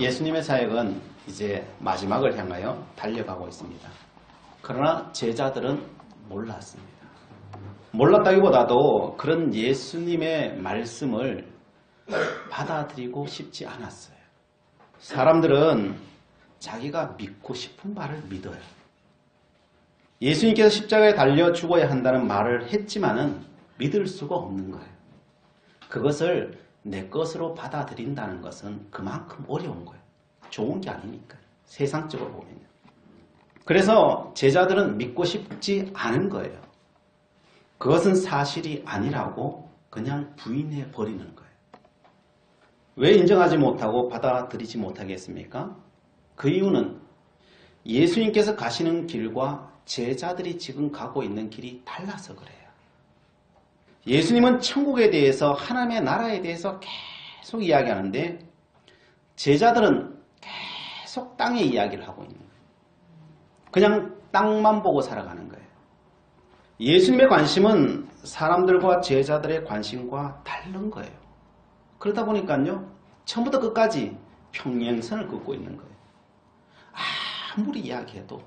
예수님의 사역은 이제 마지막을 향하여 달려가고 있습니다. 그러나 제자들은 몰랐습니다. 몰랐다기보다도 그런 예수님의 말씀을 받아들이고 싶지 않았어요. 사람들은 자기가 믿고 싶은 말을 믿어요. 예수님께서 십자가에 달려 죽어야 한다는 말을 했지만은 믿을 수가 없는 거예요. 그것을 내 것으로 받아들인다는 것은 그만큼 어려운 거예요. 좋은 게 아니니까. 세상적으로 보면요. 그래서 제자들은 믿고 싶지 않은 거예요. 그것은 사실이 아니라고 그냥 부인해 버리는 거예요. 왜 인정하지 못하고 받아들이지 못하겠습니까? 그 이유는 예수님께서 가시는 길과 제자들이 지금 가고 있는 길이 달라서 그래요. 예수님은 천국에 대해서, 하나님의 나라에 대해서 계속 이야기하는데 제자들은 계속 땅의 이야기를 하고 있는 거예요. 그냥 땅만 보고 살아가는 거예요. 예수님의 관심은 사람들과 제자들의 관심과 다른 거예요. 그러다 보니까요, 처음부터 끝까지 평행선을 긋고 있는 거예요. 아무리 이야기해도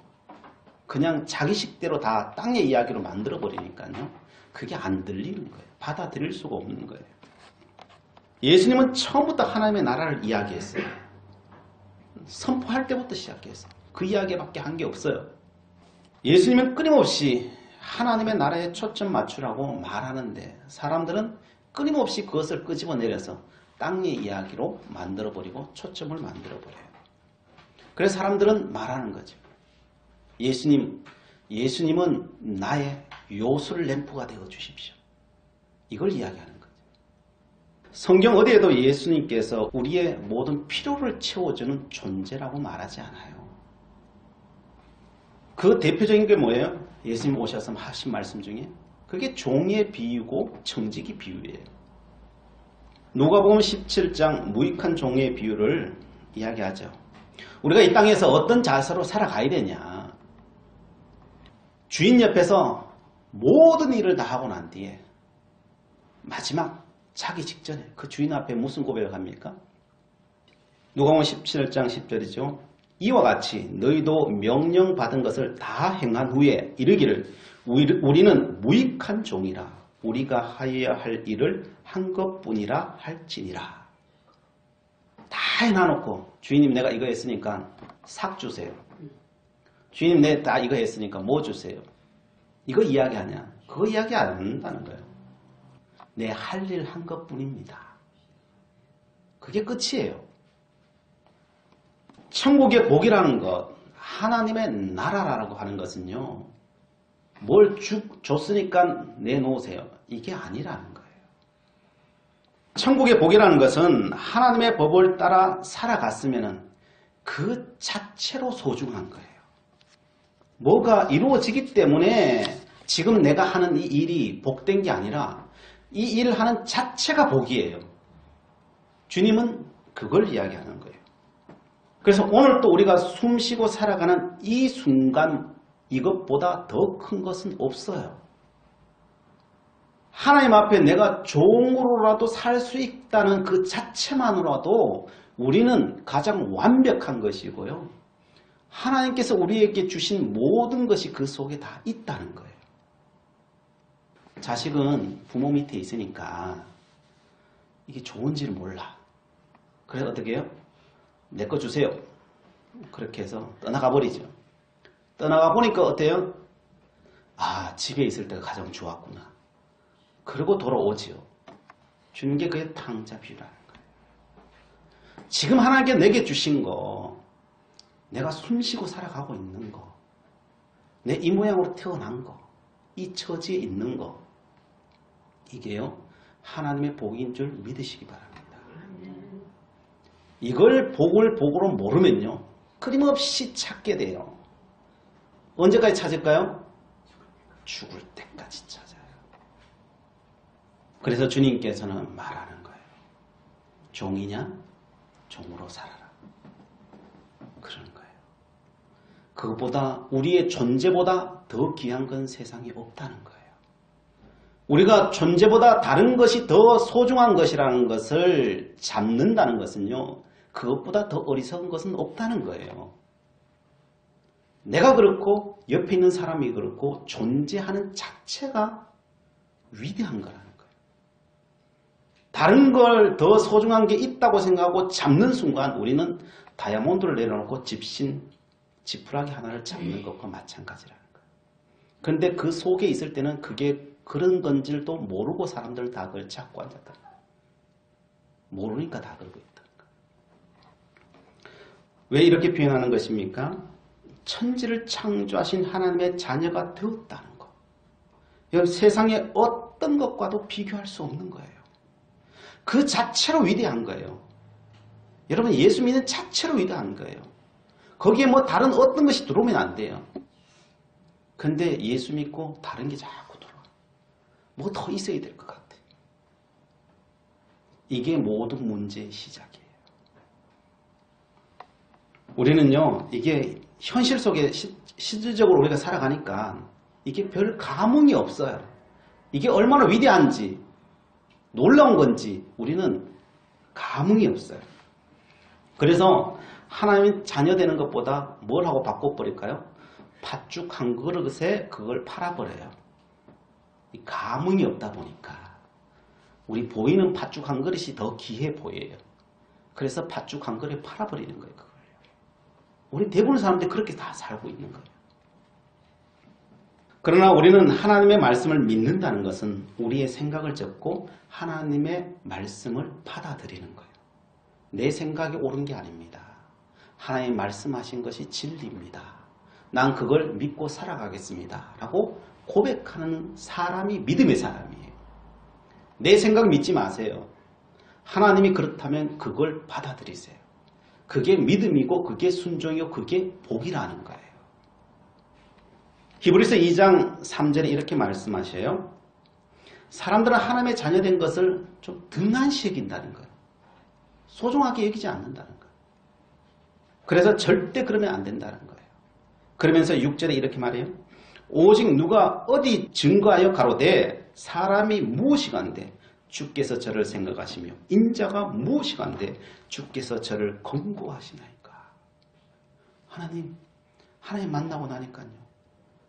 그냥 자기식대로 다 땅의 이야기로 만들어 버리니까요, 그게 안 들리는 거예요. 받아들일 수가 없는 거예요. 예수님은 처음부터 하나님의 나라를 이야기했어요. 선포할 때부터 시작했어요. 그 이야기밖에 한 게 없어요. 예수님은 끊임없이 하나님의 나라에 초점 맞추라고 말하는데 사람들은 끊임없이 그것을 끄집어내려서 땅의 이야기로 만들어버리고 초점을 만들어버려요. 그래서 사람들은 말하는 거죠. 예수님은 나의 요술 램프가 되어 주십시오. 이걸 이야기하는 거죠. 성경 어디에도 예수님께서 우리의 모든 필요를 채워주는 존재라고 말하지 않아요. 그 대표적인 게 뭐예요? 예수님 오셔서 하신 말씀 중에 그게 종의 비유고 청지기 비유예요. 누가복음 17장 무익한 종의 비유를 이야기하죠. 우리가 이 땅에서 어떤 자세로 살아가야 되냐. 주인 옆에서 모든 일을 다 하고 난 뒤에 마지막 자기 직전에 그 주인 앞에 무슨 고백을 합니까? 누가복음 17장 10절이죠. 이와 같이 너희도 명령받은 것을 다 행한 후에 이르기를 우리는 무익한 종이라 우리가 하여야 할 일을 한 것뿐이라 할지니라. 다 해놔놓고 주인님 내가 이거 했으니까 삭 주세요. 주인님 내가 다 이거 했으니까 뭐 주세요. 이거 이야기하냐? 그거 이야기 안 한다는 거예요. 내 할 일 한 것뿐입니다. 그게 끝이에요. 천국의 복이라는 것, 하나님의 나라라고 하는 것은요, 뭘 줬으니까 내놓으세요. 이게 아니라는 거예요. 천국의 복이라는 것은 하나님의 법을 따라 살아갔으면 그 자체로 소중한 거예요. 뭐가 이루어지기 때문에 지금 내가 하는 이 일이 복된 게 아니라 이 일을 하는 자체가 복이에요. 주님은 그걸 이야기하는 거예요. 그래서 오늘 또 우리가 숨쉬고 살아가는 이 순간 이것보다 더 큰 것은 없어요. 하나님 앞에 내가 종으로라도 살 수 있다는 그 자체만으로도 우리는 가장 완벽한 것이고요. 하나님께서 우리에게 주신 모든 것이 그 속에 다 있다는 거예요. 자식은 부모 밑에 있으니까 이게 좋은지를 몰라. 그래서 어떻게 해요? 내 거 주세요. 그렇게 해서 떠나가 버리죠. 떠나가 보니까 어때요? 아, 집에 있을 때가 가장 좋았구나. 그러고 돌아오지요. 주는 게 그게 탕자 비유라는 거예요. 지금 하나님께 내게 주신 거, 내가 숨쉬고 살아가고 있는 거, 내 이 모양으로 태어난 거, 이 처지에 있는 거, 이게요, 하나님의 복인 줄 믿으시기 바랍니다. 이걸 복으로 모르면요, 끊임없이 찾게 돼요. 언제까지 찾을까요? 죽을 때까지 찾아요. 그래서 주님께서는 말하는 거예요. 종이냐? 종으로 살아라. 그런 거예요. 그것보다 우리의 존재보다 더 귀한 건 세상에 없다는 거예요. 우리가 존재보다 다른 것이 더 소중한 것이라는 것을 잡는다는 것은요, 그것보다 더 어리석은 것은 없다는 거예요. 내가 그렇고 옆에 있는 사람이 그렇고 존재하는 자체가 위대한 거라는 거예요. 다른 걸 더 소중한 게 있다고 생각하고 잡는 순간 우리는 다이아몬드를 내려놓고 지푸라기 하나를 잡는 것과 마찬가지라는 거예요. 그런데 그 속에 있을 때는 그게 그런 건지도 모르고 사람들 다 그걸 잡고 앉았다. 모르니까 다 그러고 있다는 거예요. 왜 이렇게 표현하는 것입니까? 천지를 창조하신 하나님의 자녀가 되었다는 것. 이건 세상의 어떤 것과도 비교할 수 없는 거예요. 그 자체로 위대한 거예요. 여러분 예수 믿는 자체로 위대한 거예요. 거기에 뭐 다른 어떤 것이 들어오면 안 돼요. 근데 예수 믿고 다른 게 자꾸 들어와. 뭐 더 있어야 될 것 같아. 이게 모든 문제의 시작이에요. 우리는요, 이게 현실 속에 실질적으로 우리가 살아가니까 이게 별 감흥이 없어요. 이게 얼마나 위대한지, 놀라운 건지 우리는 감흥이 없어요. 그래서 하나님 자녀 되는 것보다 뭘 하고 바꿔버릴까요? 팥죽 한 그릇에 그걸 팔아버려요. 감흥이 없다 보니까 우리 보이는 팥죽 한 그릇이 더 귀해 보여요. 그래서 팥죽 한 그릇에 팔아버리는 거예요. 그걸. 우리 대부분 사람들이 그렇게 다 살고 있는 거예요. 그러나 우리는 하나님의 말씀을 믿는다는 것은 우리의 생각을 접고 하나님의 말씀을 받아들이는 거예요. 내 생각이 옳은 게 아닙니다. 하나님 말씀하신 것이 진리입니다. 난 그걸 믿고 살아가겠습니다. 라고 고백하는 사람이 믿음의 사람이에요. 내 생각 믿지 마세요. 하나님이 그렇다면 그걸 받아들이세요. 그게 믿음이고 그게 순종이고 그게 복이라는 거예요. 히브리서 2장 3절에 이렇게 말씀하셔요. 사람들은 하나님의 자녀된 것을 좀 등한시 여긴다는 거예요. 소중하게 여기지 않는다는 거예요. 그래서 절대 그러면 안 된다는 거예요. 그러면서 6절에 이렇게 말해요. 오직 누가 어디 증거하여 가로되 사람이 무엇이간데 주께서 저를 생각하시며 인자가 무엇이간데 주께서 저를 권고하시나이까. 하나님 만나고 나니까요.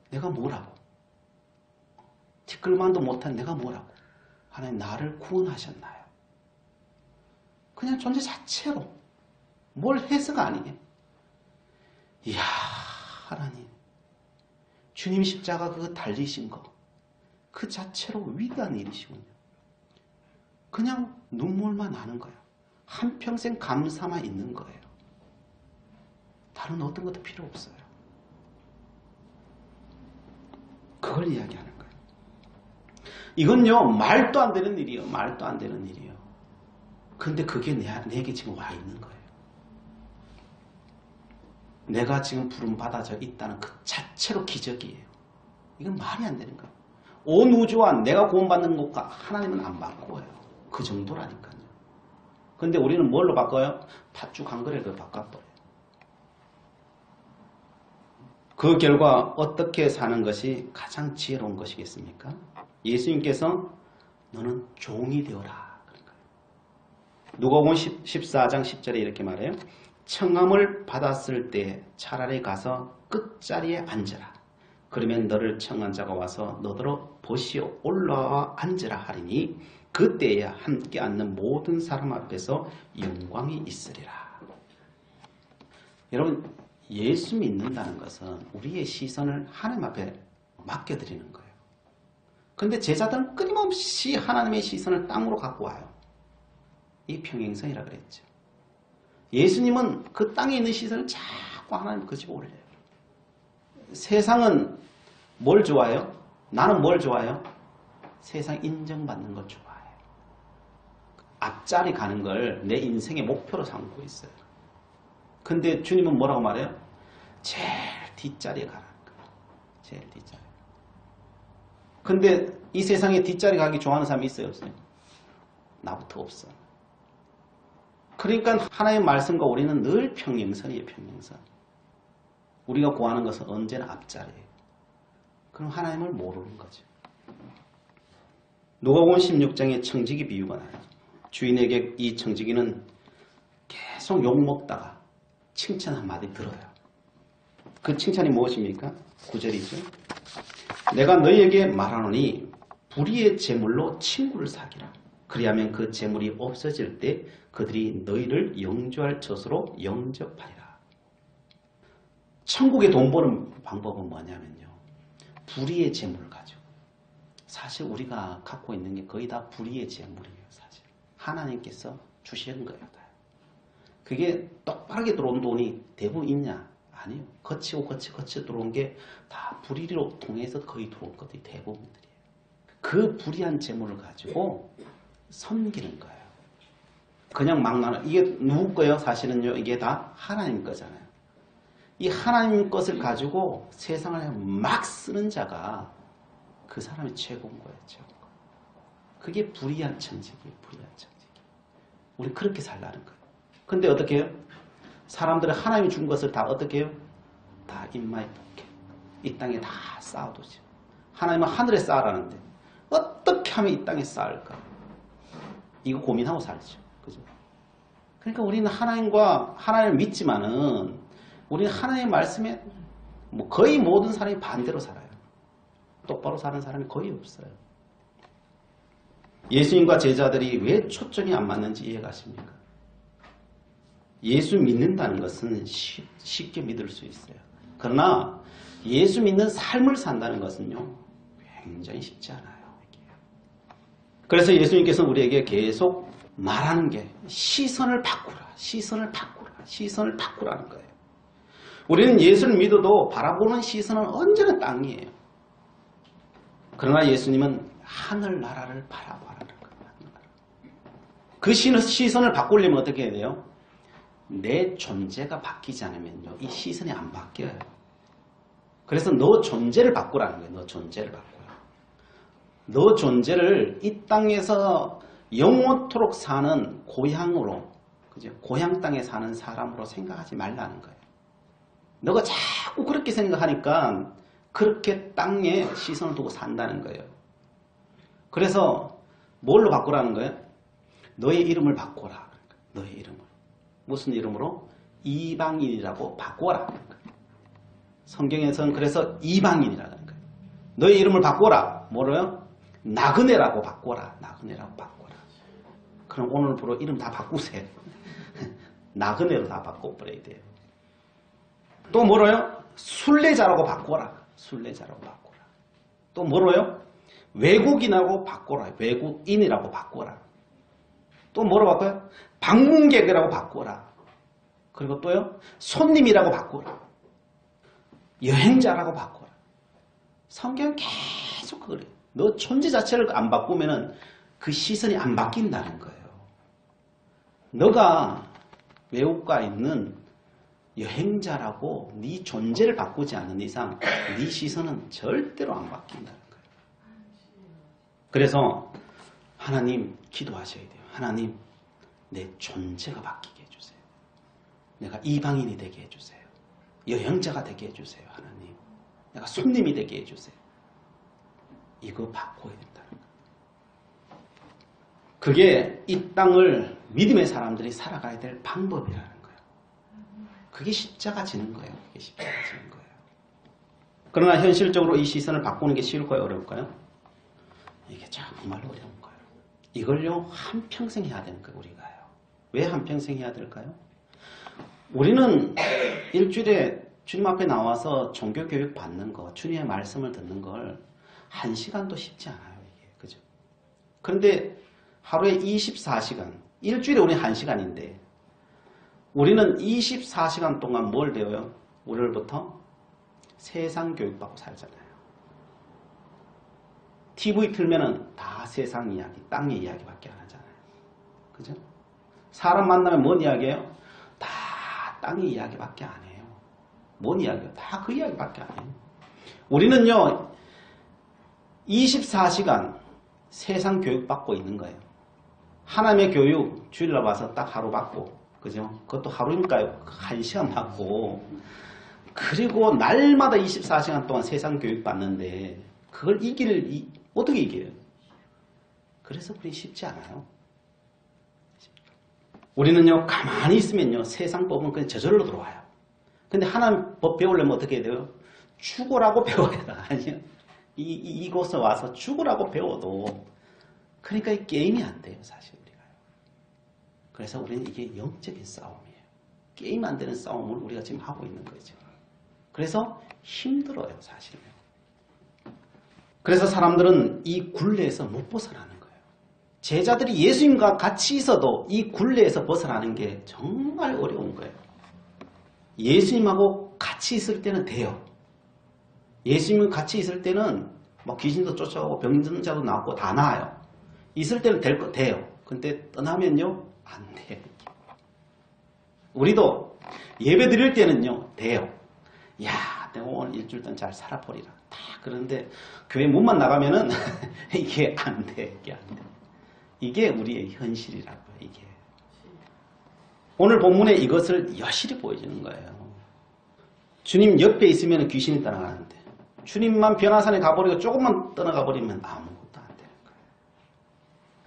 내가 뭐라고? 티끌만도 못한 내가 뭐라고? 하나님 나를 구원하셨나요? 그냥 존재 자체로 뭘 해서가 아니에요. 이야 하나님 주님 십자가 그거 달리신 거 그 자체로 위대한 일이시군요. 그냥 눈물만 나는 거예요. 한평생 감사만 있는 거예요. 다른 어떤 것도 필요 없어요. 그걸 이야기하는 거예요. 이건요 말도 안 되는 일이에요. 말도 안 되는 일이에요. 근데 그게 내게 지금 와 있는 거예요. 내가 지금 부름받아져 있다는 그 자체로 기적이에요. 이건 말이 안 되는 거예요. 온 우주와 내가 구원받는 것과 하나님은 안 바꿔요. 그 정도라니까요. 근데 우리는 뭘로 바꿔요? 팥죽 한 그릇을 바꿔버려요. 그 결과 어떻게 사는 것이 가장 지혜로운 것이겠습니까? 예수님께서 너는 종이 되어라. 누가복음 14장 10절에 이렇게 말해요. 청함을 받았을 때 차라리 가서 끝자리에 앉으라. 그러면 너를 청한 자가 와서 너더러 보시오 올라와 앉으라 하리니 그때야 함께 앉는 모든 사람 앞에서 영광이 있으리라. 여러분 예수 믿는다는 것은 우리의 시선을 하나님 앞에 맡겨드리는 거예요. 그런데 제자들은 끊임없이 하나님의 시선을 땅으로 갖고 와요. 이 평행선이라 그랬죠. 예수님은 그 땅에 있는 시선을 자꾸 하나님 그 집에 올려요. 세상은 뭘 좋아해요? 나는 뭘 좋아해요? 세상 인정받는 걸 좋아해요. 앞자리 가는 걸 내 인생의 목표로 삼고 있어요. 근데 주님은 뭐라고 말해요? 제일 뒷자리에 가라는 거예요. 제일 뒷자리. 근데 이 세상에 뒷자리 가기 좋아하는 사람이 있어요? 없어요? 나부터 없어. 그러니까 하나님의 말씀과 우리는 늘 평행선이에요. 평행선. 우리가 구하는 것은 언제나 앞자리예요. 그럼 하나님을 모르는 거죠. 누가복음 16장에 청지기 비유가 나요. 주인에게 이 청지기는 계속 욕먹다가 칭찬 한마디 들어요. 그 칭찬이 무엇입니까? 9절이죠. 내가 너희에게 말하노니 불의의 재물로 친구를 사귀라. 그리하면 그 재물이 없어질 때 그들이 너희를 영주할 처소로 영접하리라. 천국에 돈 버는 방법은 뭐냐면요. 불의의 재물을 가지고. 사실 우리가 갖고 있는 게 거의 다 불의의 재물이에요. 사실 하나님께서 주시는 거예요. 다. 그게 똑바르게 들어온 돈이 대부분 있냐? 아니요. 거치고 들어온 게 다 불의로 통해서 거의 들어온 것들이 대부분들이에요. 그 불의한 재물을 가지고 섬기는 거예요. 그냥 막 나눠. 이게 누구 거예요? 사실은요. 이게 다 하나님 거잖아요. 이 하나님 것을 가지고 세상을 막 쓰는 자가 그 사람이 최고인 거예요. 최고. 그게 불의한 천직이에요. 불의한 천직. 우리 그렇게 살라는 거예요. 근데 어떻게 해요? 사람들은 하나님이 준 것을 다 어떻게 해요? 다 입마에 붙게. 이 땅에 다 쌓아두죠. 하나님은 하늘에 쌓으라는데 어떻게 하면 이 땅에 쌓을까? 이거 고민하고 살죠. 그죠? 그러니까 우리는 하나님을 믿지만은 우리는 하나님의 말씀에 뭐 거의 모든 사람이 반대로 살아요. 똑바로 사는 사람이 거의 없어요. 예수님과 제자들이 왜 초점이 안 맞는지 이해가십니까? 예수 믿는다는 것은 쉽게 믿을 수 있어요. 그러나 예수 믿는 삶을 산다는 것은요. 굉장히 쉽지 않아요. 그래서 예수님께서는 우리에게 계속 말하는 게 시선을 바꾸라. 시선을 바꾸라. 시선을 바꾸라는 거예요. 우리는 예수를 믿어도 바라보는 시선은 언제나 땅이에요. 그러나 예수님은 하늘나라를 바라보라는 거예요. 그 시선을 바꾸려면 어떻게 해야 돼요? 내 존재가 바뀌지 않으면요. 이 시선이 안 바뀌어요. 그래서 너 존재를 바꾸라는 거예요. 너 존재를 바꾸라. 너 존재를 이 땅에서 영원토록 사는 고향으로, 그죠? 고향 땅에 사는 사람으로 생각하지 말라는 거예요. 너가 자꾸 그렇게 생각하니까 그렇게 땅에 시선을 두고 산다는 거예요. 그래서 뭘로 바꾸라는 거예요? 너의 이름을 바꿔라. 너의 이름을. 무슨 이름으로? 이방인이라고 바꿔라. 성경에서는 그래서 이방인이라는 거예요. 너의 이름을 바꿔라. 뭐로요? 나그네라고 바꿔라. 나그네라고 바꿔라. 그럼 오늘부로 이름 다 바꾸세요. 나그네로 다 바꿔버려야 돼요. 또 뭐로요? 순례자라고 바꿔라. 순례자라고 바꿔라. 또 뭐로요? 외국인하고 바꿔라. 외국인이라고 바꿔라. 또 뭐로 바꿔요? 방문객이라고 바꿔라. 그리고 또요? 손님이라고 바꿔라. 여행자라고 바꿔라. 성경은 계속 그래요. 너 존재 자체를 안 바꾸면은 그 시선이 안 바뀐다는 거예요. 너가 외국가에 있는 여행자라고 네 존재를 바꾸지 않는 이상 네 시선은 절대로 안 바뀐다는 거예요. 그래서 하나님 기도하셔야 돼요. 하나님 내 존재가 바뀌게 해주세요. 내가 이방인이 되게 해주세요. 여행자가 되게 해주세요. 하나님 내가 손님이 되게 해주세요. 이거 바꿔야 된다는 거예요. 그게 이 땅을 믿음의 사람들이 살아가야 될 방법이라는 거예요. 그게 십자가 지는 거예요. 그게 십자가 지는 거예요. 그러나 현실적으로 이 시선을 바꾸는 게 쉬울까요? 어려울까요? 이게 정말로 어려운 거예요. 이걸요 한평생 해야 되는 거예요. 우리가요. 왜 한평생 해야 될까요? 우리는 일주일에 주님 앞에 나와서 종교교육 받는 거, 주님의 말씀을 듣는 걸 1시간도 쉽지 않아요. 이게. 그죠? 그런데 하루에 24시간, 일주일에 우리 1시간인데 우리는 24시간 동안 뭘 배워요? 월요일부터 세상 교육받고 살잖아요. TV 틀면은 다 세상 이야기, 땅의 이야기밖에 안 하잖아요. 그죠? 사람 만나면 뭔 이야기예요? 다 땅의 이야기밖에 안 해요. 뭔 이야기예요? 다 그 이야기밖에 안 해요. 우리는요 24시간 세상 교육받고 있는 거예요. 하나님의 교육 주일날 와서 딱 하루 받고, 그죠? 그것도 하루니까요. 1시간 받고, 그리고 날마다 24시간 동안 세상 교육 받는데 그걸 어떻게 이겨요? 그래서 그게 쉽지 않아요. 우리는요, 가만히 있으면요, 세상 법은 그냥 저절로 들어와요. 근데 하나님 법 배우려면 어떻게 해야 돼요? 죽으라고 배워야 돼. 아니요. 이곳에 와서 죽으라고 배워도, 그러니까 이 게임이 안 돼요, 사실 우리가. 그래서 우리는 이게 영적인 싸움이에요. 게임 안 되는 싸움을 우리가 지금 하고 있는 거죠. 그래서 힘들어요, 사실은. 그래서 사람들은 이 굴레에서 못 벗어나는 거예요. 제자들이 예수님과 같이 있어도 이 굴레에서 벗어나는 게 정말 어려운 거예요. 예수님하고 같이 있을 때는 돼요. 예수님과 같이 있을 때는 뭐 귀신도 쫓아오고 병든 자도 나왔고 다 나아요. 있을 때는 돼요. 근데 떠나면요, 안 돼요. 우리도 예배 드릴 때는요, 돼요. 야, 내가 오늘 일주일 동안 잘 살아버리라. 다 그런데 교회 문만 나가면은 이게 안 돼. 이게 안 돼. 이게 우리의 현실이라고요, 이게. 오늘 본문에 이것을 여실히 보여주는 거예요. 주님 옆에 있으면 귀신이 떠나가는데, 주님만 변화산에 가버리고 조금만 떠나가버리면 아무것도 안 되는 거예요.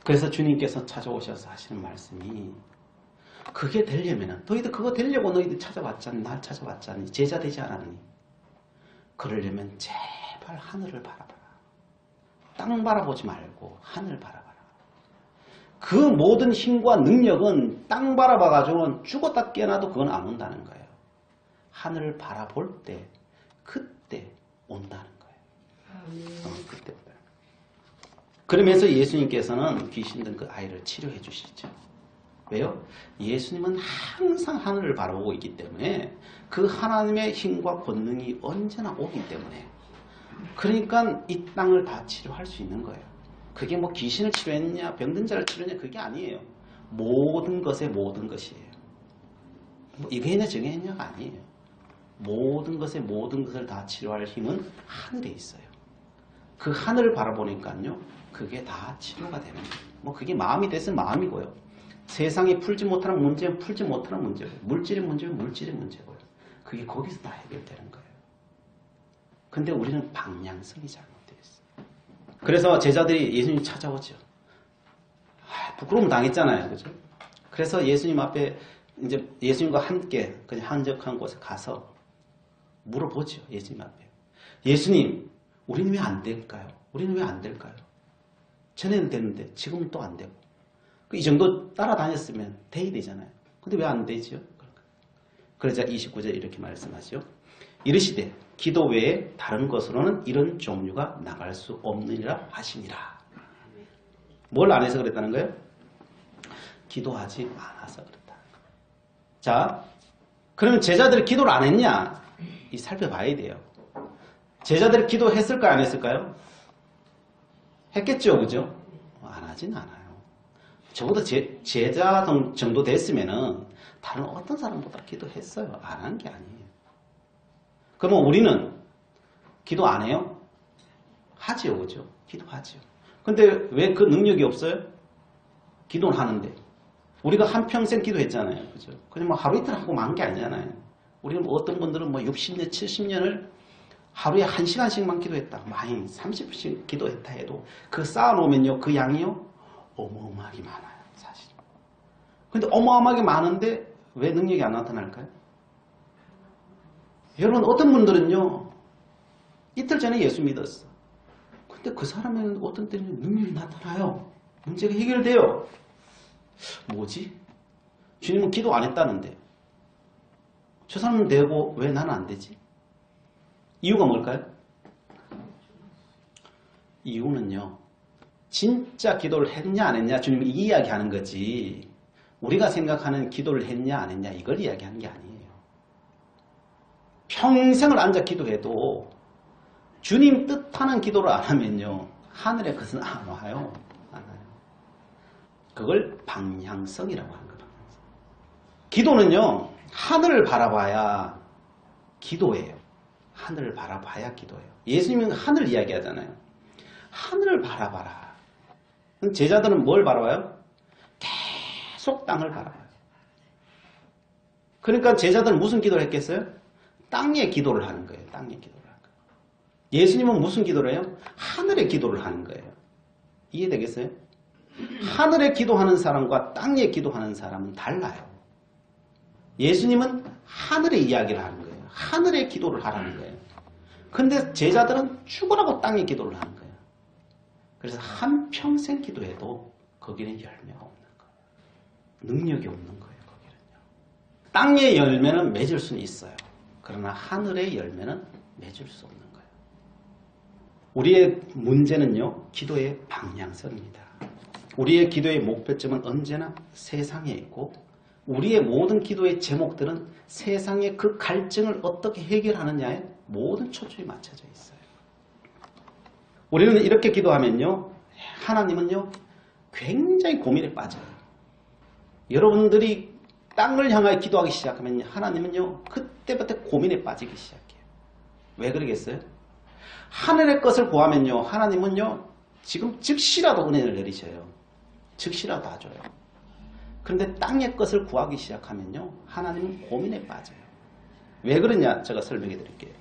그래서 주님께서 찾아오셔서 하시는 말씀이, 그게 되려면은, 너희들 그거 되려고 너희들 찾아왔잖니, 날 찾아왔잖니, 제자 되지 않았니? 그러려면 제발 하늘을 바라봐라. 땅 바라보지 말고 하늘 바라봐라. 그 모든 힘과 능력은 땅 바라봐가지고는 죽었다 깨어나도 그건 안 온다는 거예요. 하늘을 바라볼 때, 그때 온다는 거예요. 그때 온다는 거예요. 그러면서 예수님께서는 귀신 든 그 아이를 치료해 주시죠. 왜요? 예수님은 항상 하늘을 바라보고 있기 때문에 그 하나님의 힘과 권능이 언제나 오기 때문에, 그러니까 이 땅을 다 치료할 수 있는 거예요. 그게 뭐 귀신을 치료했냐 병든 자를 치료했냐 그게 아니에요. 모든 것의 모든 것이에요. 뭐 이게 했냐 저게 했냐가 아니에요. 모든 것의 모든 것을 다 치료할 힘은 하늘에 있어요. 그 하늘을 바라보니까요, 그게 다 치료가 되는 거예요. 뭐 그게 마음이 됐으면 마음이고요. 세상에 풀지 못하는 문제는 풀지 못하는 문제고요. 물질의 문제는 물질의 문제고요. 그게 거기서 다 해결되는 거예요. 근데 우리는 방향성이 잘못되어 있어요. 그래서 제자들이 예수님 찾아오죠. 부끄러움 당했잖아요. 그죠? 그래서 예수님 앞에 이제 예수님과 함께 그냥 한적한 곳에 가서 물어보죠. 예수님 앞에. 예수님, 우리는 왜 안 될까요? 우리는 왜 안 될까요? 전에는 됐는데 지금은 또 안 되고. 이 정도 따라다녔으면 돼야 되잖아요. 근데 왜 안 되죠? 그러자 29절 이렇게 말씀하죠. 이르시되 기도 외에 다른 것으로는 이런 종류가 나갈 수 없느니라 하시니라. 뭘 안 해서 그랬다는 거예요? 기도하지 않아서 그랬다. 자, 그러면 제자들이 기도를 안 했냐? 이 살펴봐야 돼요. 제자들이 기도했을까요? 안 했을까요? 했겠죠, 그죠? 안 하진 않아요. 저보다 제자 정도 됐으면은 다른 어떤 사람보다 기도했어요. 안 한 게 아니에요. 그러면 우리는 기도 안 해요? 하지요, 그죠? 기도하지요. 근데 왜 그 능력이 없어요? 기도는 하는데. 우리가 한평생 기도했잖아요. 그죠? 그냥 뭐 하루 이틀 하고 만 게 아니잖아요. 우리는 뭐 어떤 분들은 뭐 60년, 70년을 하루에 1시간씩만 기도했다. 많이 30분씩 기도했다 해도 그 쌓아놓으면요, 그 양이요, 어마어마하게 많아요, 사실. 근데 어마어마하게 많은데 왜 능력이 안 나타날까요? 여러분, 어떤 분들은요, 이틀 전에 예수 믿었어. 근데 그 사람에는 어떤 때는 능력이 나타나요. 문제가 해결돼요. 뭐지? 주님은 기도 안 했다는데 저 사람은 되고 왜 나는 안 되지? 이유가 뭘까요? 이유는요, 진짜 기도를 했냐 안 했냐 주님이 이 이야기 하는 거지, 우리가 생각하는 기도를 했냐 안 했냐 이걸 이야기하는 게 아니에요. 평생을 앉아 기도해도 주님 뜻하는 기도를 안 하면요, 하늘에 그것은 안 와요. 안 와요. 그걸 방향성이라고 하는 거예요. 기도는요, 하늘을 바라봐야 기도예요. 하늘을 바라봐야 기도예요. 예수님은 하늘 이야기하잖아요. 하늘을 바라봐라. 제자들은 뭘 바라봐요? 계속 땅을 바라봐요. 그러니까 제자들은 무슨 기도를 했겠어요? 땅의 기도를 하는 거예요. 땅의 기도를 하는 거예요. 예수님은 무슨 기도를 해요? 하늘의 기도를 하는 거예요. 이해되겠어요? 하늘에 기도하는 사람과 땅에 기도하는 사람은 달라요. 예수님은 하늘의 이야기를 하는 거예요. 하늘의 기도를 하라는 거예요. 근데 제자들은 죽으라고 땅에 기도를 하는 거예요. 그래서 한평생 기도해도 거기는 열매가 없는 거예요. 능력이 없는 거예요. 거기는요. 땅의 열매는 맺을 수는 있어요. 그러나 하늘의 열매는 맺을 수 없는 거예요. 우리의 문제는요, 기도의 방향성입니다. 우리의 기도의 목표점은 언제나 세상에 있고, 우리의 모든 기도의 제목들은 세상의 그 갈증을 어떻게 해결하느냐에 모든 초점이 맞춰져 있어요. 우리는 이렇게 기도하면요, 하나님은요, 굉장히 고민에 빠져요. 여러분들이 땅을 향하여 기도하기 시작하면 하나님은요, 그때부터 고민에 빠지기 시작해요. 왜 그러겠어요? 하늘의 것을 구하면요, 하나님은요, 지금 즉시라도 은혜를 내리셔요. 즉시라도 다 줘요. 그런데 땅의 것을 구하기 시작하면요, 하나님은 고민에 빠져요. 왜 그러냐, 제가 설명해 드릴게요.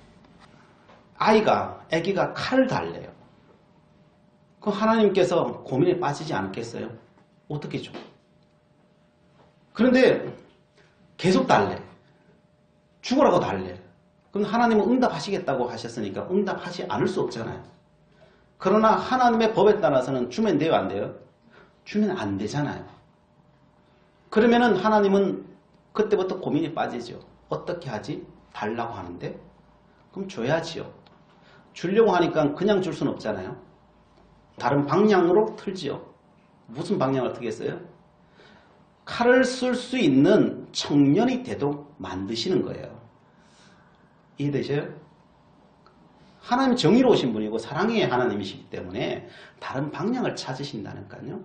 아기가 칼을 달래요. 그럼 하나님께서 고민에 빠지지 않겠어요? 어떻게 줘? 그런데 계속 달래. 죽으라고 달래. 그럼 하나님은 응답하시겠다고 하셨으니까 응답하지 않을 수 없잖아요. 그러나 하나님의 법에 따라서는 주면 돼요, 안 돼요? 주면 안 되잖아요. 그러면은 하나님은 그때부터 고민이 빠지죠. 어떻게 하지? 달라고 하는데? 그럼 줘야지요. 주려고 하니까 그냥 줄 수는 없잖아요. 다른 방향으로 틀지요. 무슨 방향을 틀겠어요? 칼을 쓸 수 있는 청년이 되도록 만드시는 거예요. 이해되셔요? 하나님 정의로우신 분이고 사랑의 하나님이시기 때문에 다른 방향을 찾으신다니까요.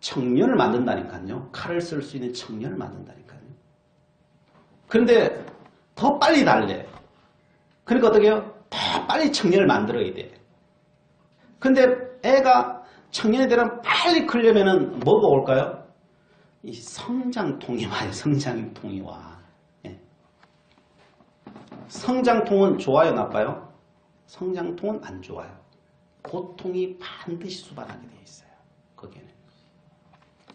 청년을 만든다니까요. 칼을 쓸 수 있는 청년을 만든다니까요. 그런데 더 빨리 달래. 그러니까 어떻게 해요? 더 빨리 청년을 만들어야 돼. 근데 애가 청년이 되면 빨리 크려면 뭐가 올까요? 이 성장통이 와요. 성장통이 와. 예. 성장통은 좋아요, 나빠요? 성장통은 안 좋아요. 고통이 반드시 수반하게 되어 있어요. 거기에는.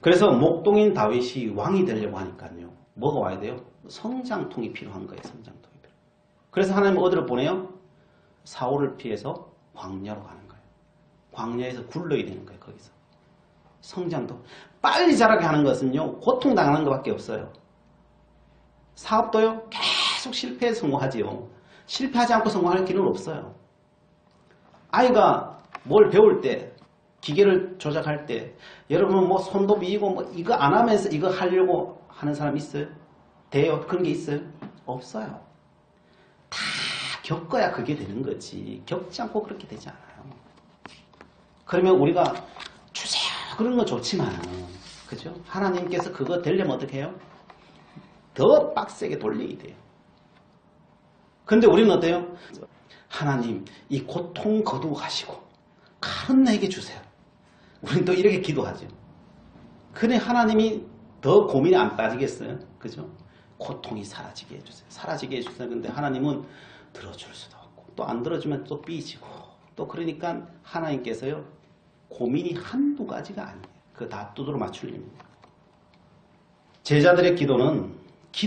그래서 목동인 다윗이 왕이 되려고 하니까요. 뭐가 와야 돼요? 성장통이 필요한 거예요. 성장통이 필요. 그래서 하나님은 어디로 보내요? 사울을 피해서 광야로 가는 거예요. 광야에서 굴러야 되는 거예요. 거기서. 성장통. 빨리 자라게 하는 것은요. 고통당하는 것밖에 없어요. 사업도요. 계속 실패해서 성공하지요. 실패하지 않고 성공할 길은 없어요. 아이가 뭘 배울 때, 기계를 조작할 때, 여러분은 뭐 손도 미이고 뭐 이거 안 하면서 이거 하려고 하는 사람 있어요? 돼요? 그런 게 있어요? 없어요. 다 겪어야 그게 되는 거지. 겪지 않고 그렇게 되지 않아요. 그러면 우리가 주세요. 그런 건 좋지만, 그죠? 하나님께서 그거 되려면 어떻게 해요? 더 빡세게 돌리게 돼요. 근데 우리는 어때요? 하나님, 이 고통 거두고 가시고, 칼은 내게 주세요. 우리는 또 이렇게 기도하죠. 그래, 하나님이 더 고민에 안 빠지겠어요? 그죠? 고통이 사라지게 해주세요. 사라지게 해주세요. 근데 하나님은 들어줄 수도 없고, 또 안 들어주면 또 삐지고, 또 그러니까 하나님께서요, 고민이 한두 가지가 아니에요. 그거 다 두드러 맞추려입니다. 제자들의 기도는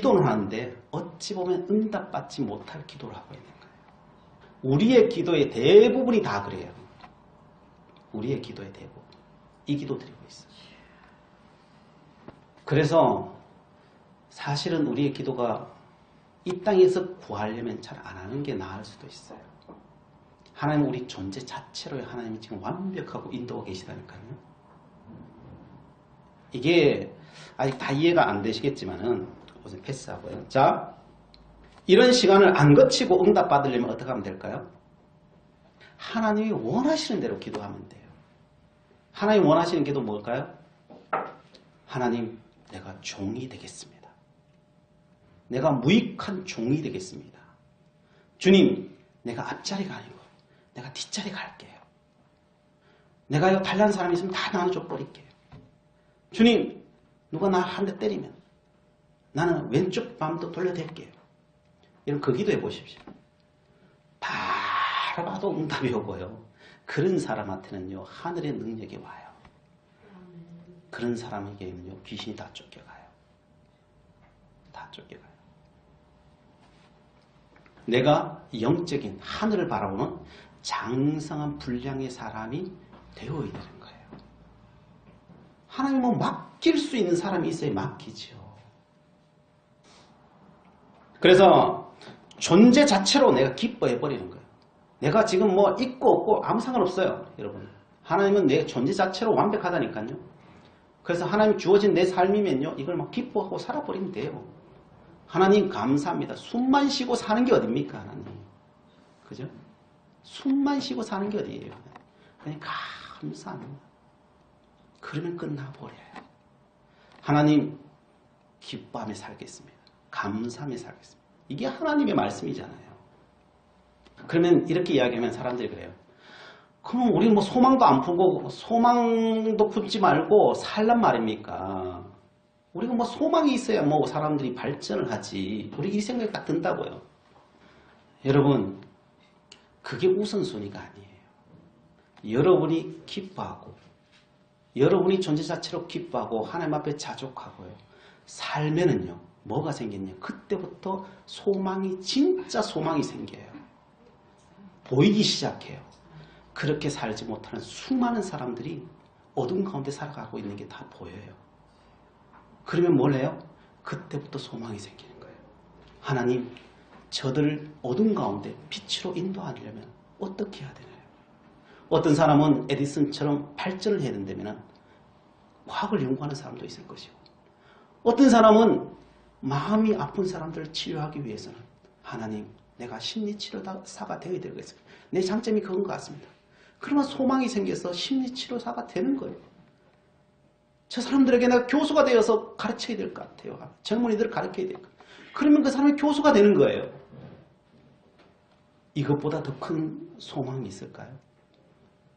하는데 어찌 보면 응답받지 못할 기도를 하고 있는 거예요. 우리의 기도의 대부분이 다 그래요. 우리의 기도의 대부분. 이 기도 드리고 있어요. 그래서 사실은 우리의 기도가 이 땅에서 구하려면 잘 안 하는 게 나을 수도 있어요. 하나님 우리 존재 자체로 하나님이 지금 완벽하고 인도하고 계시다니까요. 이게 아직 다 이해가 안 되시겠지만은 우선 패스하고요. 자, 이런 시간을 안 거치고 응답받으려면 어떻게 하면 될까요? 하나님이 원하시는 대로 기도하면 돼요. 하나님 원하시는 기도 뭘까요? 하나님, 내가 종이 되겠습니다. 내가 무익한 종이 되겠습니다. 주님, 내가 앞자리가 아니고 내가 뒷자리 갈게요. 내가 이거 달라는 사람이 있으면 다 나눠줘 버릴게요. 주님, 누가 나 한 대 때리면 나는 왼쪽 밤도 돌려댈게요. 이런 그 기도해 보십시오. 바라봐도 응답이 오고요. 그런 사람한테는요, 하늘의 능력이 와요. 그런 사람에게는요, 귀신이 다 쫓겨가요. 다 쫓겨가요. 내가 영적인 하늘을 바라보는 장성한 분량의 사람이 되어야 되는 거예요. 하나님은 맡길 수 있는 사람이 있어야 맡기죠. 그래서 존재 자체로 내가 기뻐해 버리는 거예요. 내가 지금 뭐 있고 없고 아무 상관없어요. 여러분, 하나님은 내 존재 자체로 완벽하다니까요. 그래서 하나님 주어진 내 삶이면요, 이걸 막 기뻐하고 살아버리면 돼요. 하나님 감사합니다. 숨만 쉬고 사는 게 어딥니까, 하나님? 그죠? 숨만 쉬고 사는 게 어디예요? 그냥 감사합니다. 그러면 끝나버려요. 하나님 기뻐하며 살겠습니다. 감사하며 살겠습니다. 이게 하나님의 말씀이잖아요. 그러면 이렇게 이야기하면 사람들이 그래요. 그럼 우리 뭐 소망도 안 품고 소망도 품지 말고 살란 말입니까? 우리가 뭐 소망이 있어야 뭐 사람들이 발전을 하지. 우리 이 생각이 딱 든다고요. 여러분, 그게 우선순위가 아니에요. 여러분이 기뻐하고 여러분이 존재 자체로 기뻐하고 하나님 앞에 자족하고요. 살면은요, 뭐가 생겼냐? 그때부터 소망이, 진짜 소망이 생겨요. 보이기 시작해요. 그렇게 살지 못하는 수많은 사람들이 어둠 가운데 살아가고 있는 게 다 보여요. 그러면 뭘 해요? 그때부터 소망이 생기는 거예요. 하나님, 저들 어둠 가운데 빛으로 인도하려면 어떻게 해야 되나요? 어떤 사람은 에디슨처럼 발전을 해야 된다면 과학을 연구하는 사람도 있을 것이고, 어떤 사람은 마음이 아픈 사람들을 치료하기 위해서는 하나님, 내가 심리치료사가 되어야 되겠습니다. 내 장점이 그건 것 같습니다. 그러면 소망이 생겨서 심리치료사가 되는 거예요. 저 사람들에게 내가 교수가 되어서 가르쳐야 될 것 같아요. 젊은이들을 가르쳐야 될 것 같아요. 그러면 그 사람이 교수가 되는 거예요. 이것보다 더 큰 소망이 있을까요?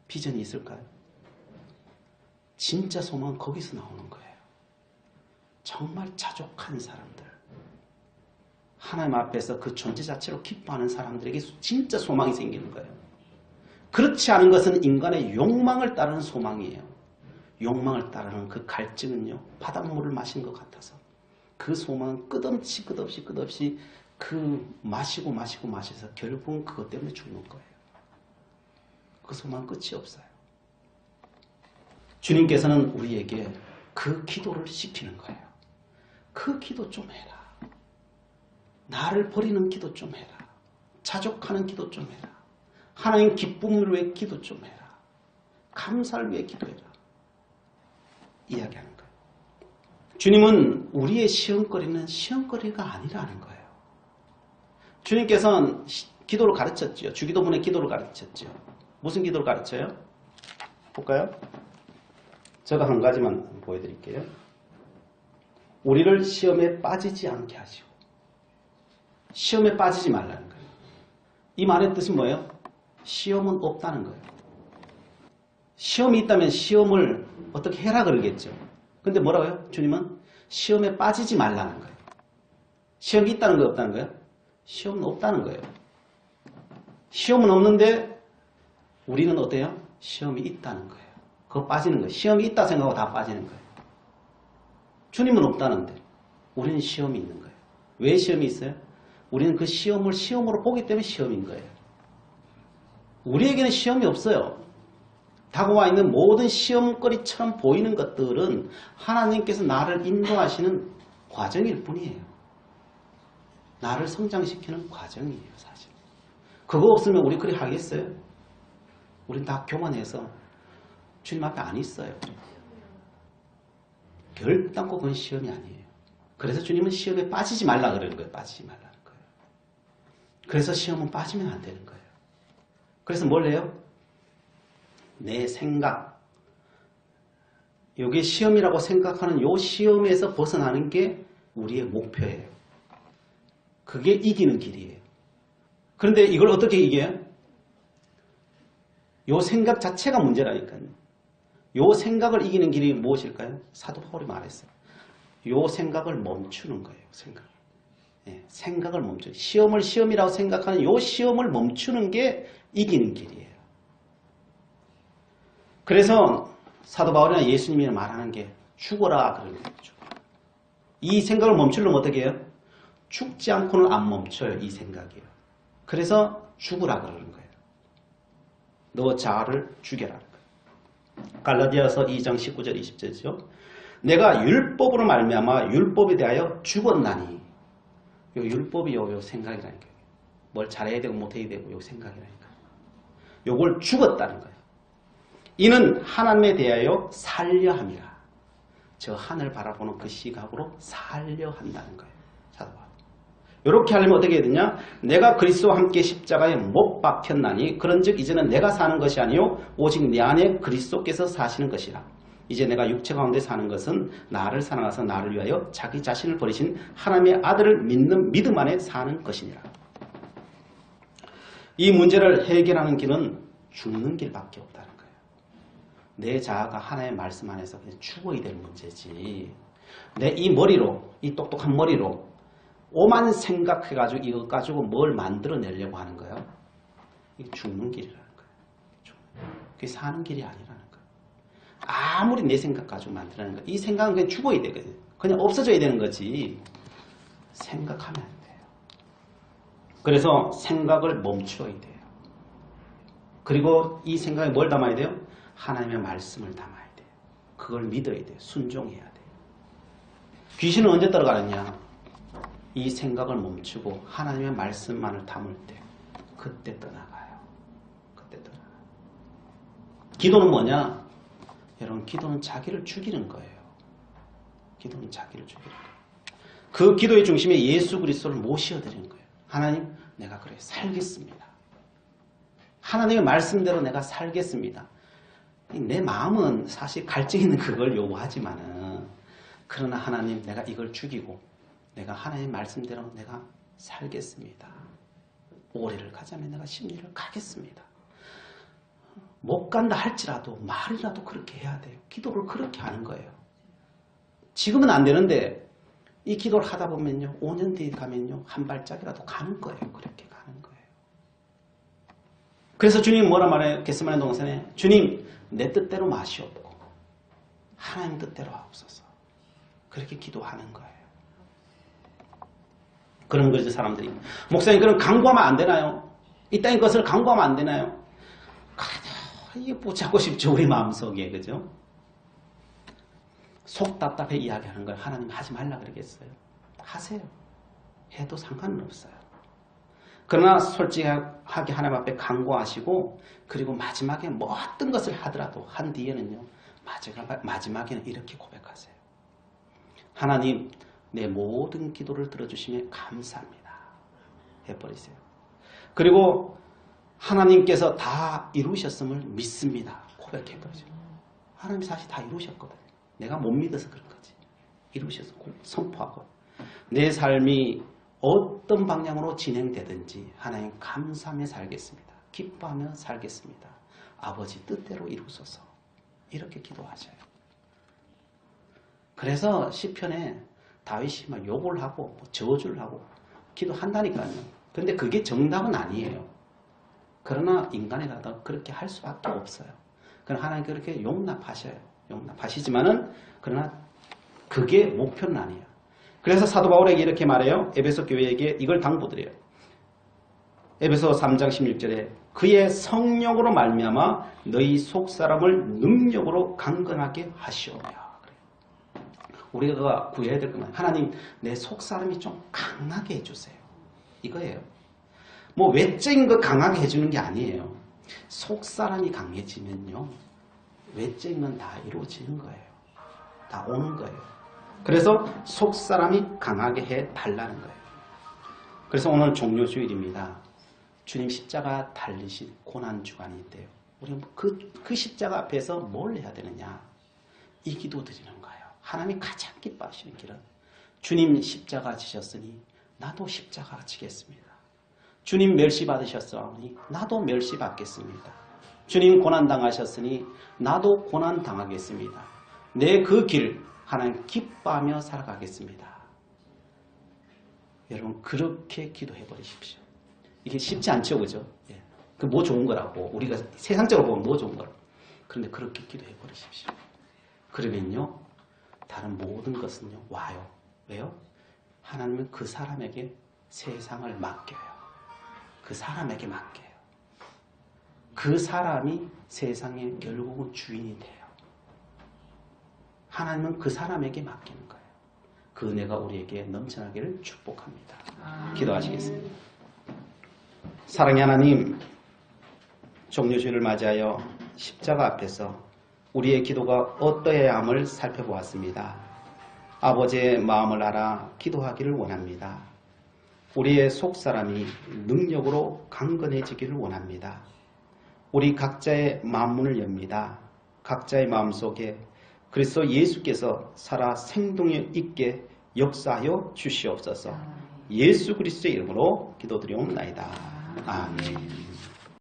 비전이 있을까요? 진짜 소망은 거기서 나오는 거예요. 정말 자족한 사람들, 하나님 앞에서 그 존재 자체로 기뻐하는 사람들에게 진짜 소망이 생기는 거예요. 그렇지 않은 것은 인간의 욕망을 따르는 소망이에요. 욕망을 따르는 그 갈증은요, 바닷물을 마신 것 같아서 그 소망은 끝없이 그 마셔서 결국은 그것 때문에 죽는 거예요. 그 소망은 끝이 없어요. 주님께서는 우리에게 그 기도를 시키는 거예요. 그 기도 좀 해라. 나를 버리는 기도 좀 해라. 자족하는 기도 좀 해라. 하나님 기쁨을 위해 기도 좀 해라. 감사를 위해 기도해라. 이야기하는 거예요. 주님은 우리의 시험거리는 시험거리가 아니라는 거예요. 주님께서는 기도를 가르쳤죠. 주기도문의 기도를 가르쳤죠. 무슨 기도를 가르쳐요? 볼까요? 제가 한 가지만 보여드릴게요. 우리를 시험에 빠지지 않게 하시고, 시험에 빠지지 말라는 거예요. 이 말의 뜻이 뭐예요? 시험은 없다는 거예요. 시험이 있다면 시험을 어떻게 해라 그러겠죠. 근데 뭐라고요? 주님은 시험에 빠지지 말라는 거예요. 시험이 있다는 거예요? 없다는 거예요? 시험은 없다는 거예요. 시험은 없는데 우리는 어때요? 시험이 있다는 거예요. 그거 빠지는 거예요. 시험이 있다 생각하고 다 빠지는 거예요. 주님은 없다는데 우리는 시험이 있는 거예요. 왜 시험이 있어요? 우리는 그 시험을 시험으로 보기 때문에 시험인 거예요. 우리에게는 시험이 없어요. 다가와 있는 모든 시험거리처럼 보이는 것들은 하나님께서 나를 인도하시는 과정일 뿐이에요. 나를 성장시키는 과정이에요, 사실. 그거 없으면 우리 그리 하겠어요? 우린 다 교만해서 주님 앞에 안 있어요. 결단코 그건 시험이 아니에요. 그래서 주님은 시험에 빠지지 말라 그러는 거예요. 빠지지 말라는 거예요. 그래서 시험은 빠지면 안 되는 거예요. 그래서 뭘 해요? 내 생각, 이게 시험이라고 생각하는 이 시험에서 벗어나는 게 우리의 목표예요. 그게 이기는 길이에요. 그런데 이걸 어떻게 이겨요? 이 생각 자체가 문제라니까요. 이 생각을 이기는 길이 무엇일까요? 사도 바울이 말했어요. 이 생각을 멈추는 거예요. 생각을 멈추는. 시험을 시험이라고 생각하는 이 시험을 멈추는 게 이기는 길이에요. 그래서 사도 바울이나 예수님이 말하는 게 죽어라 그러는 거예요. 죽어라. 이 생각을 멈추려면 어떻게 해요? 죽지 않고는 안 멈춰요. 이 생각이요. 그래서 죽으라 그러는 거예요. 너 자아를 죽여라. 갈라디아서 2장 19절 20절이죠. 내가 율법으로 말미암아 율법에 대하여 죽었나니. 요 율법이 요 생각이라니까요. 뭘 잘해야 되고 못해야 되고 요 생각이라니까요. 요걸 죽었다는 거예요. 이는 하나님에 대하여 살려 함이라. 저 하늘 바라보는 그 시각으로 살려 한다는 거예요. 자, 이렇게 하려면 어떻게 해야 되냐? 내가 그리스도와 함께 십자가에 못 박혔나니 그런즉 이제는 내가 사는 것이 아니요 오직 내 안에 그리스도께서 사시는 것이라. 이제 내가 육체 가운데 사는 것은 나를 사랑하사 나를 위하여 자기 자신을 버리신 하나님의 아들을 믿는 믿음 안에 사는 것이니라. 이 문제를 해결하는 길은 죽는 길밖에 없다는 거예요. 내 자아가 하나님의 말씀 안에서 그냥 죽어야 될 문제지. 내 이 머리로, 이 똑똑한 머리로 오만 생각해가지고 이것 가지고 뭘 만들어내려고 하는 거예요. 이게 죽는 길이라는 거예요. 그게 사는 길이 아니라는 거예요. 아무리 내 생각 가지고 만들어내는 거예요. 이 생각은 그냥 죽어야 되거든요. 그냥 없어져야 되는 거지. 생각하면 안 돼요. 그래서 생각을 멈춰야 돼요. 그리고 이 생각에 뭘 담아야 돼요? 하나님의 말씀을 담아야 돼요. 그걸 믿어야 돼요. 순종해야 돼요. 귀신은 언제 따라가느냐? 이 생각을 멈추고 하나님의 말씀만을 담을 때 그때 떠나가요. 그때 떠나가요. 기도는 뭐냐? 여러분, 기도는 자기를 죽이는 거예요. 기도는 자기를 죽이는 거예요. 그 기도의 중심에 예수 그리스도를 모셔드리는 거예요. 하나님, 내가 그래 살겠습니다. 하나님의 말씀대로 내가 살겠습니다. 내 마음은 사실 갈증 있는 그걸 요구하지만은, 그러나 하나님, 내가 이걸 죽이고 내가 하나님의 말씀대로 내가 살겠습니다. 오래를 가자면 내가 심리를 가겠습니다. 못 간다 할지라도 말이라도 그렇게 해야 돼요. 기도를 그렇게 하는 거예요. 지금은 안 되는데 이 기도를 하다 보면요, 5년 뒤에 가면요, 한 발짝이라도 가는 거예요. 그렇게 가는 거예요. 그래서 주님 뭐라 말해요? 겟세마네 동산에 주님, 내 뜻대로 마시옵고 하나님 뜻대로 하옵소서. 그렇게 기도하는 거예요. 그런 거죠, 사람들이. 목사님, 그럼 강구하면 안 되나요? 이 땅의 것을 강구하면 안 되나요? 이게 붙잡고 싶죠, 우리 마음속에. 그죠? 속 답답해 이야기하는 걸 하나님 하지 말라 그러겠어요? 하세요. 해도 상관은 없어요. 그러나 솔직하게 하나님 앞에 간구하시고, 그리고 마지막에 뭐 어떤 것을 하더라도 한 뒤에는요, 마지막에는 이렇게 고백하세요. 하나님, 내 모든 기도를 들어주시면 감사합니다. 해버리세요. 그리고 하나님께서 다 이루셨음을 믿습니다. 고백해버리죠. 하나님이 사실 다 이루셨거든요. 내가 못 믿어서 그런 거지. 이루셔서 선포하고, 내 삶이 어떤 방향으로 진행되든지 하나님 감사하며 살겠습니다. 기뻐하며 살겠습니다. 아버지 뜻대로 이루소서. 이렇게 기도하셔요. 그래서 시편에 다윗이 막 욕을 하고 저주를 하고 기도한다니까요. 근데 그게 정답은 아니에요. 그러나 인간이라도 그렇게 할 수밖에 없어요. 그러나 하나님 그렇게 용납하셔요. 용납하시지만은, 그러나 그게 목표는 아니에요. 그래서 사도 바울에게 이렇게 말해요. 에베소 교회에게 이걸 당부드려요. 에베소 3장 16절에 그의 성령으로 말미암아 너희 속사람을 능력으로 강건하게 하시오며. 우리가 구해야 될 것은, 하나님, 내 속사람이 좀 강하게 해주세요. 이거예요. 뭐 외적인 거 강하게 해주는 게 아니에요. 속사람이 강해지면요, 외적인 건 다 이루어지는 거예요. 다 오는 거예요. 그래서 속사람이 강하게 해달라는 거예요. 그래서 오늘 종료주일입니다. 주님 십자가 달리신 고난주간인데요, 우리는 그 십자가 앞에서 뭘 해야 되느냐? 이 기도 드리는 거예요. 하나님이 가장 기뻐하시는 길은, 주님 십자가 지셨으니 나도 십자가 지겠습니다. 주님 멸시 받으셨으니 나도 멸시 받겠습니다. 주님 고난 당하셨으니 나도 고난 당하겠습니다. 내 그 길 하나님 기뻐하며 살아가겠습니다. 여러분, 그렇게 기도해 버리십시오. 이게 쉽지 않죠, 그죠? 예. 그 뭐 좋은 거라고, 우리가 세상적으로 보면 뭐 좋은 거라고. 그런데 그렇게 기도해 버리십시오. 그러면요, 다른 모든 것은요 와요. 왜요? 하나님은 그 사람에게 세상을 맡겨요. 그 사람에게 맡겨요. 그 사람이 세상의 결국은 주인이 돼요. 하나님은 그 사람에게 맡기는 거예요. 그 은혜가 우리에게 넘쳐나기를 축복합니다. 기도하시겠습니다. 사랑의 하나님, 종료주일을 맞이하여 십자가 앞에서 우리의 기도가 어떠해야 함을 살펴보았습니다. 아버지의 마음을 알아 기도하기를 원합니다. 우리의 속사람이 능력으로 강건해지기를 원합니다. 우리 각자의 마음문을 엽니다. 각자의 마음속에 그리스도 예수께서 살아 생동력 있게 역사하여 주시옵소서. 예수 그리스도의 이름으로 기도드리옵나이다. 아멘.